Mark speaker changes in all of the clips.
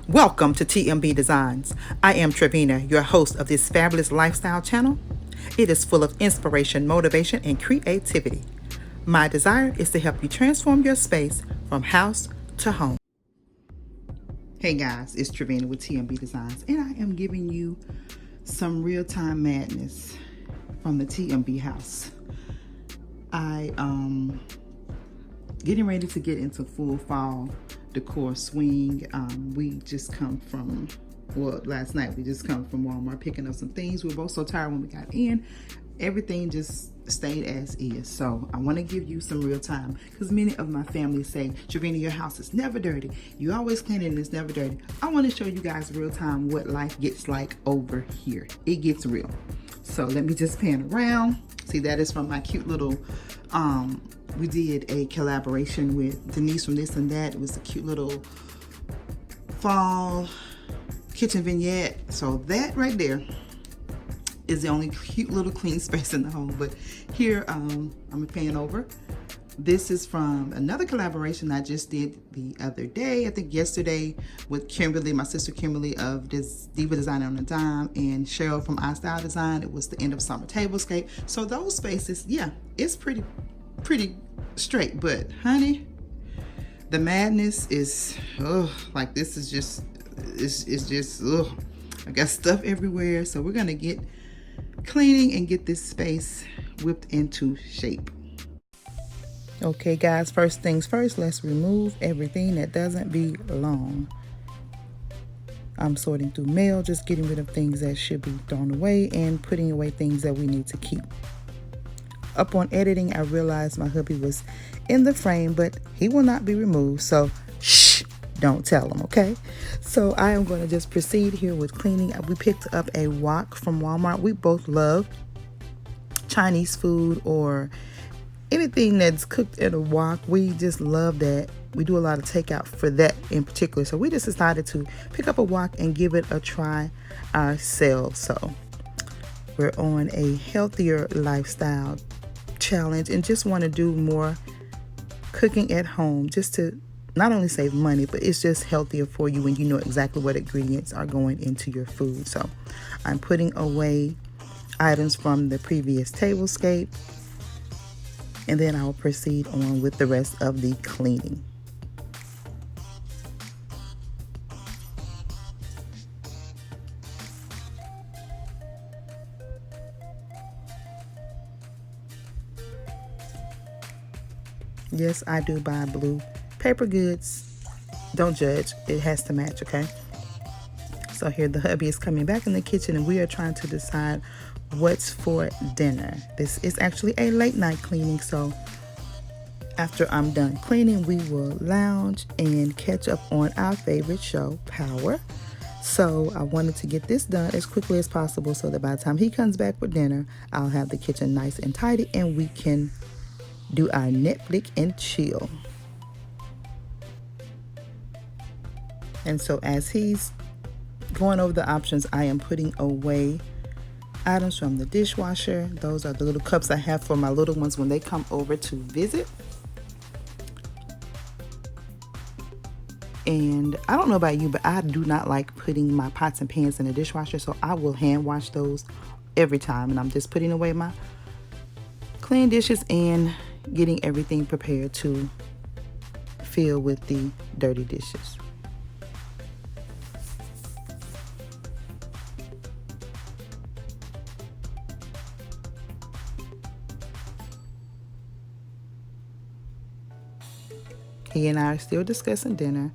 Speaker 1: Welcome to TMB Designs. I am Trevina, your host of this fabulous lifestyle channel. It is full of inspiration, motivation, and creativity. My desire is to help you transform your space from house to home. Hey guys, it's Trevina with TMB Designs, and I am giving you some real-time madness from the TMB house. I getting ready to get into full fall decor swing. We just come from, well, last night we just come from Walmart picking up some things. We were both so tired when we got in. Everything just stayed as is. So I want to give you some real time, because many of my family say, Trevina, your house is never dirty. You always clean it and it's never dirty. I want to show you guys real time what life gets like over here. It gets real. So let me just pan around. See, that is from my cute little, we did a collaboration with Denise from This and That. It was a cute little fall kitchen vignette. So that right there is the only cute little clean space in the home. But here, I'm gonna pan over. This is from another collaboration I just did the other day, I think yesterday, with Kimberly, my sister Kimberly of this Diva Design on a Dime, and Cheryl from iStyle Design. It was the end of summer tablescape. So those spaces, yeah, it's pretty straight. But honey, the madness is, like this is just, it's just, I got stuff everywhere. So we're gonna get cleaning and get this space whipped into shape. Okay guys, first things first, let's remove everything that doesn't belong. I'm sorting through mail, just getting rid of things that should be thrown away and putting away things that we need to keep. Upon editing, I realized my hubby was in the frame, but he will not be removed, so shh, don't tell him, okay? So I am going to just proceed here with cleaning. We picked up a wok from Walmart. We both love Chinese food or anything that's cooked in a wok. We just love that. We do a lot of takeout for that in particular. So we just decided to pick up a wok and give it a try ourselves. So we're on a healthier lifestyle challenge and just want to do more cooking at home, just to not only save money, but it's just healthier for you when you know exactly what ingredients are going into your food. So I'm putting away items from the previous tablescape, and then I'll proceed on with the rest of the cleaning. Yes, I do buy blue paper goods. Don't judge, it has to match, okay? So here the hubby is coming back in the kitchen and we are trying to decide what's for dinner. This is actually a late night cleaning, so after I'm done cleaning, we will lounge and catch up on our favorite show, Power. So I wanted to get this done as quickly as possible so that by the time he comes back for dinner, I'll have the kitchen nice and tidy and we can do our Netflix and chill. And so as he's going over the options, I am putting away items from the dishwasher. Those are the little cups I have for my little ones when they come over to visit. And I don't know about you, but I do not like putting my pots and pans in the dishwasher, so I will hand wash those every time. And I'm just putting away my clean dishes and getting everything prepared to fill with the dirty dishes. He and I are still discussing dinner.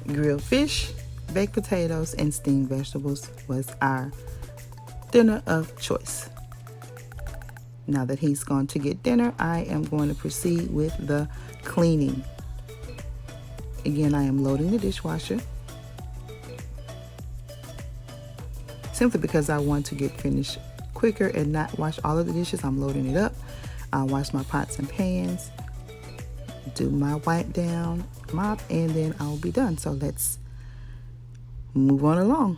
Speaker 1: Grilled fish, baked potatoes, and steamed vegetables was our dinner of choice. Now that he's gone to get dinner, I am going to proceed with the cleaning. Again, I am loading the dishwasher simply because I want to get finished quicker and not wash all of the dishes. I'm loading it up. I'll wash my pots and pans, do my wipe down, mop, and then I'll be done. So let's move on along.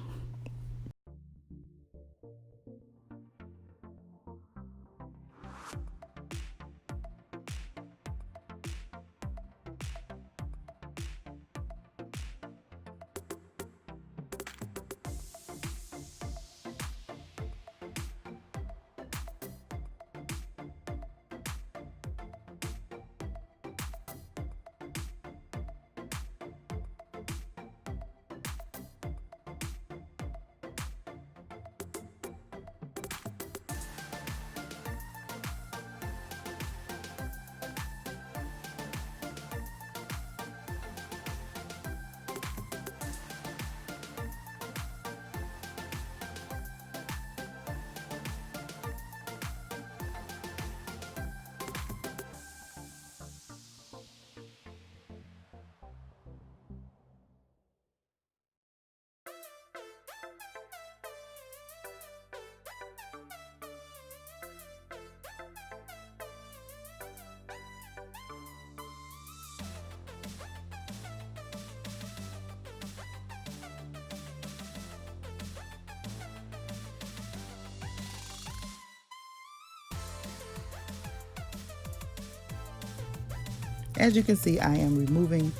Speaker 1: As you can see, I am removing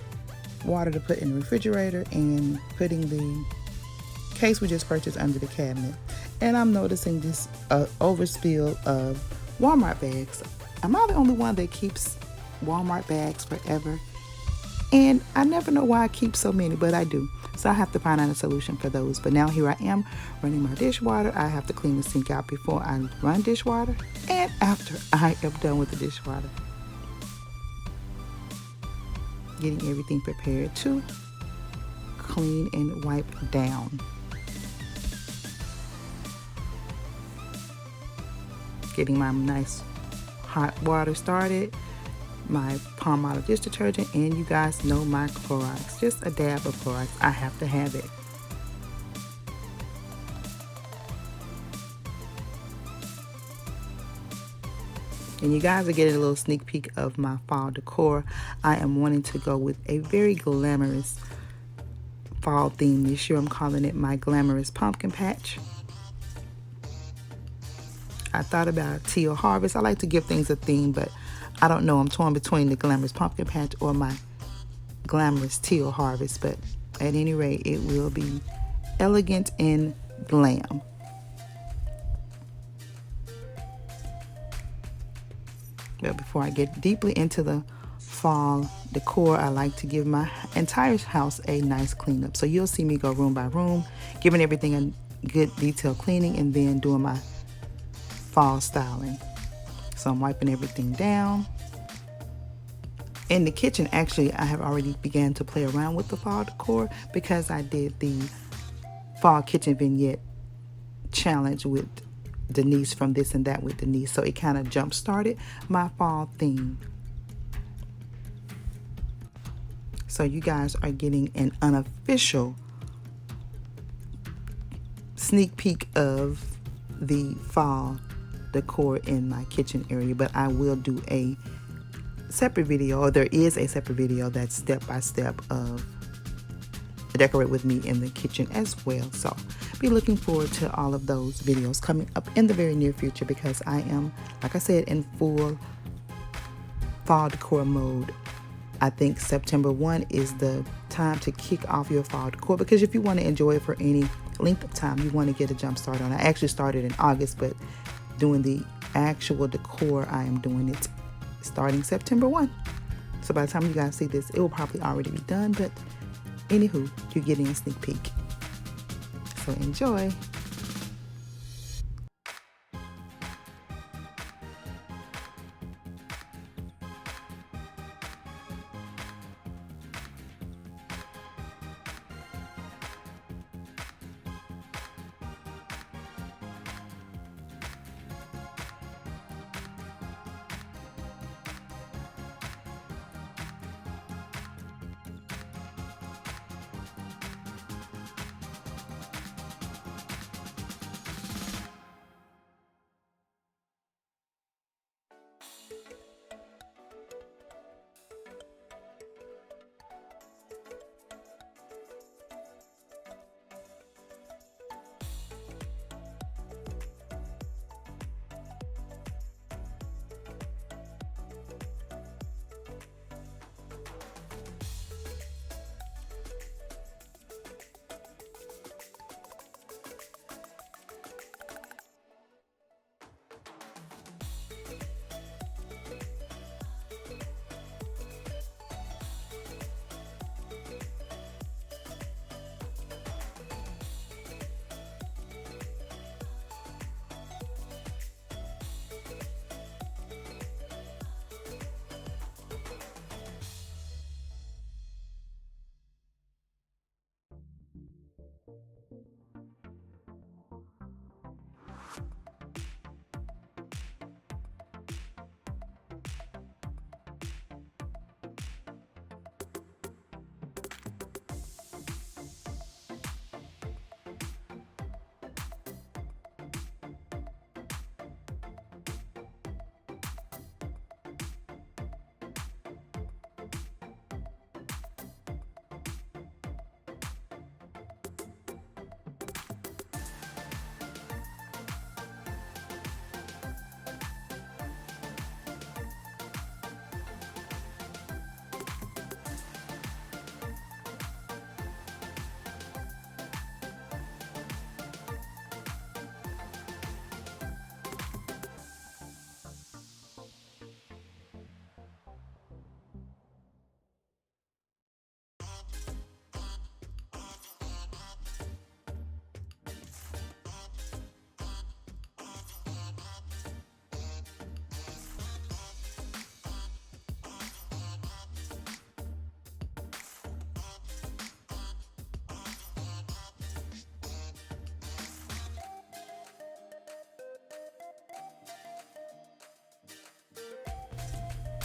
Speaker 1: water to put in the refrigerator and putting the case we just purchased under the cabinet. And I'm noticing this overspill of Walmart bags. Am I the only one that keeps Walmart bags forever? And I never know why I keep so many, but I do. So I have to find out a solution for those. But now here I am running my dishwater. I have to clean the sink out before I run dishwater and after I am done with the dishwater. Getting everything prepared to clean and wipe down. Getting my nice hot water started, my Palmolive dish detergent, and you guys know my Clorox. Just a dab of Clorox. I have to have it. And you guys are getting a little sneak peek of my fall decor. I am wanting to go with a very glamorous fall theme this year. I'm calling it my Glamorous Pumpkin Patch. I thought about Teal Harvest. I like to give things a theme, but I don't know. I'm torn between the Glamorous Pumpkin Patch or my Glamorous Teal Harvest. But at any rate, it will be elegant and glam. But before I get deeply into the fall decor, I like to give my entire house a nice cleanup. So you'll see me go room by room, giving everything a good detailed cleaning, and then doing my fall styling. So I'm wiping everything down. In the kitchen, actually, I have already began to play around with the fall decor because I did the fall kitchen vignette challenge with Denise from This and That with Denise. So it kind of jump started my fall theme. So you guys are getting an unofficial sneak peek of the fall decor in my kitchen area, but I will do a separate video, or there is a separate video that's step by step of decorate with me in the kitchen as well. So be looking forward to all of those videos coming up in the very near future, because I am, like I said, in full fall decor mode. I think September 1 is the time to kick off your fall decor, because if you want to enjoy it for any length of time, you want to get a jump start on it. I actually started in August, but doing the actual decor, I am doing it starting September 1. So by the time you guys see this, it will probably already be done, but anywho, you're getting a sneak peek. So enjoy.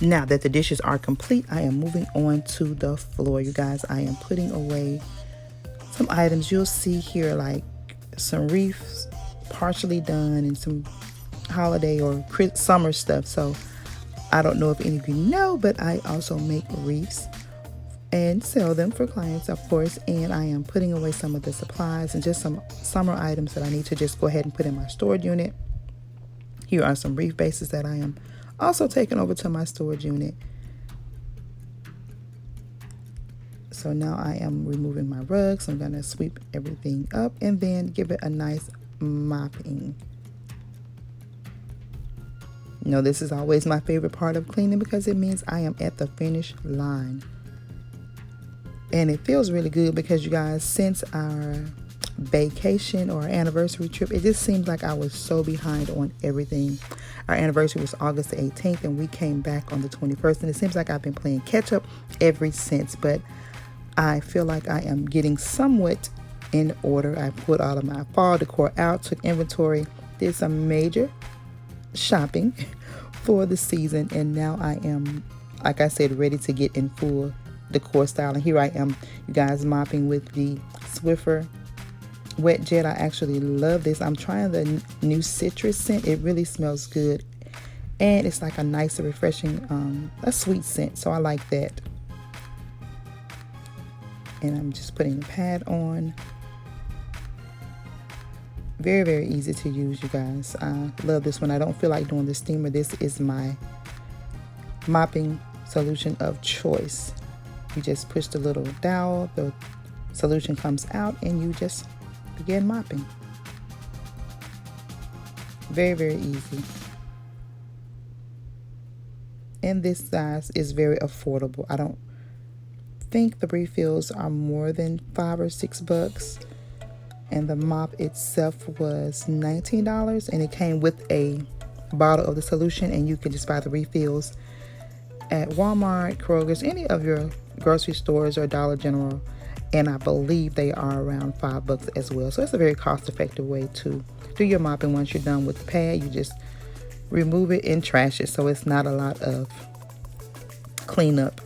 Speaker 1: Now that the dishes are complete, I am moving on to the floor, you guys. I am putting away some items. You'll see here like some wreaths partially done and some holiday or summer stuff. So I don't know if any of you know, but I also make wreaths and sell them for clients, of course. And I am putting away some of the supplies and just some summer items that I need to just go ahead and put in my storage unit. Here are some wreath bases that I am also taking over to my storage unit. So now I am removing my rugs. I'm going to sweep everything up and then give it a nice mopping. You know, this is always my favorite part of cleaning because it means I am at the finish line. And it feels really good because, you guys, since our vacation or our anniversary trip, it just seems like I was so behind on everything. Our anniversary was August the 18th and we came back on the 21st, and it seems like I've been playing catch up ever since, but I feel like I am getting somewhat in order. I put all of my fall decor out, took inventory, did some major shopping for the season, and now I am, like I said, ready to get in full decor style. And here I am, you guys, mopping with the Swiffer Wet Jet. I actually love this. I'm trying the new citrus scent. It really smells good, and it's like a nice, refreshing, a sweet scent, so I like that. And I'm just putting the pad on. Very, very easy to use, you guys. I love this one. I don't feel like doing the steamer. This is my mopping solution of choice. You just push the little dowel, the solution comes out, and you just begin mopping. Very, very easy. And this size is very affordable. I don't think the refills are more than $5 or $6. And the mop itself was $19, and it came with a bottle of the solution, and you can just buy the refills at Walmart, Kroger's, any of your grocery stores or Dollar General, and I believe they are around $5 as well. So it's a very cost-effective way to do your mopping. Once you're done with the pad, you just remove it and trash it, so it's not a lot of cleanup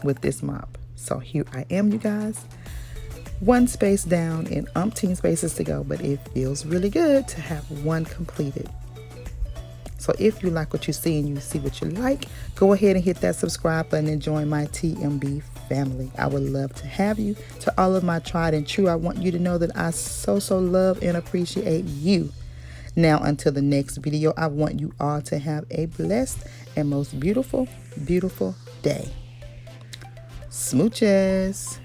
Speaker 1: with this mop. So here I am, you guys. One space down and umpteen spaces to go, but it feels really good to have one completed. So if you like what you see and you see what you like, go ahead and hit that subscribe button and join my TMB family. I would love to have you. To all of my tried and true, I want you to know that I so love and appreciate you. Now, until the next video, I want you all to have a blessed and most beautiful, beautiful day. Smooches.